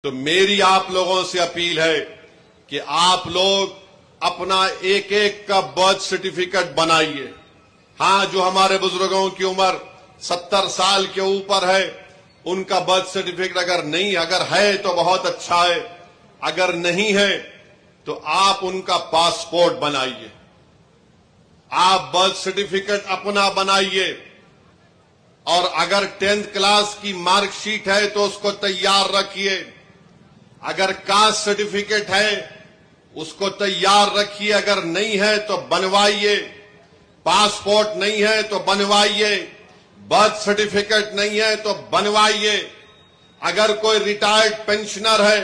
تو میری آپ لوگوں سے اپیل ہے کہ آپ لوگ اپنا ایک ایک کا برتھ سرٹیفکیٹ بنائیے. ہاں، جو ہمارے بزرگوں کی عمر 70 سال کے اوپر ہے ان کا برتھ سرٹیفکیٹ اگر ہے تو بہت اچھا ہے، اگر نہیں ہے تو آپ ان کا پاسپورٹ بنائیے. آپ برتھ سرٹیفکیٹ اپنا بنائیے، اور اگر 10th کلاس کی مارک شیٹ ہے تو اس کو تیار رکھیے. اگر کاسٹ سرٹیفکیٹ ہے اس کو تیار رکھیے، اگر نہیں ہے تو بنوائیے. پاسپورٹ نہیں ہے تو بنوائیے. برتھ سرٹیفکیٹ نہیں ہے تو بنوائیے. اگر کوئی ریٹائرڈ پینشنر ہے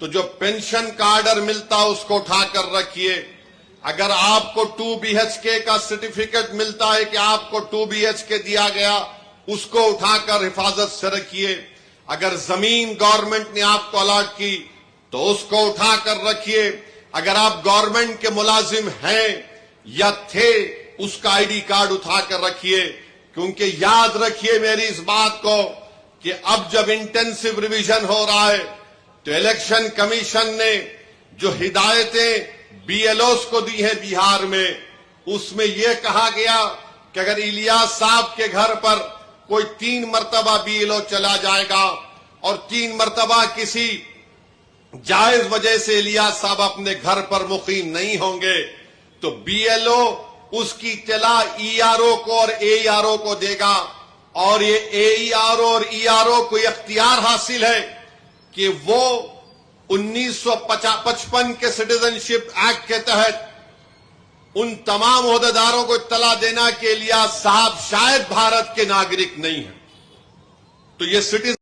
تو جو پینشن کا آرڈر ملتا اس کو اٹھا کر رکھیے. اگر آپ کو 2 BHK کا سرٹیفکیٹ ملتا ہے کہ آپ کو 2 BHK دیا گیا، اس کو اٹھا کر حفاظت سے رکھیے. اگر زمین گورنمنٹ نے آپ کو الاٹ کی تو اس کو اٹھا کر رکھیے. اگر آپ گورنمنٹ کے ملازم ہیں یا تھے، اس کا ID کارڈ اٹھا کر رکھیے. کیونکہ یاد رکھیے میری اس بات کو کہ اب جب انٹینسو ریویژن ہو رہا ہے تو الیکشن کمیشن نے جو ہدایتیں BLOs کو دی ہیں بہار میں، اس میں یہ کہا گیا کہ اگر الیاس صاحب کے گھر پر کوئی 3 مرتبہ BLO چلا جائے گا اور 3 مرتبہ کسی جائز وجہ سے الیاس صاحب اپنے گھر پر مقیم نہیں ہوں گے تو BLO اس کی اطلاع ERO کو اور AERO کو دے گا. اور یہ AERO اور ERO کو اختیار حاصل ہے کہ وہ 1955 کے سٹیزنشپ ایکٹ کے تحت ان تمام عہدیداروں کو اطلاع دینا کہ الیاس صاحب شاید بھارت کے ناگرک نہیں ہیں. تو یہ سٹیزن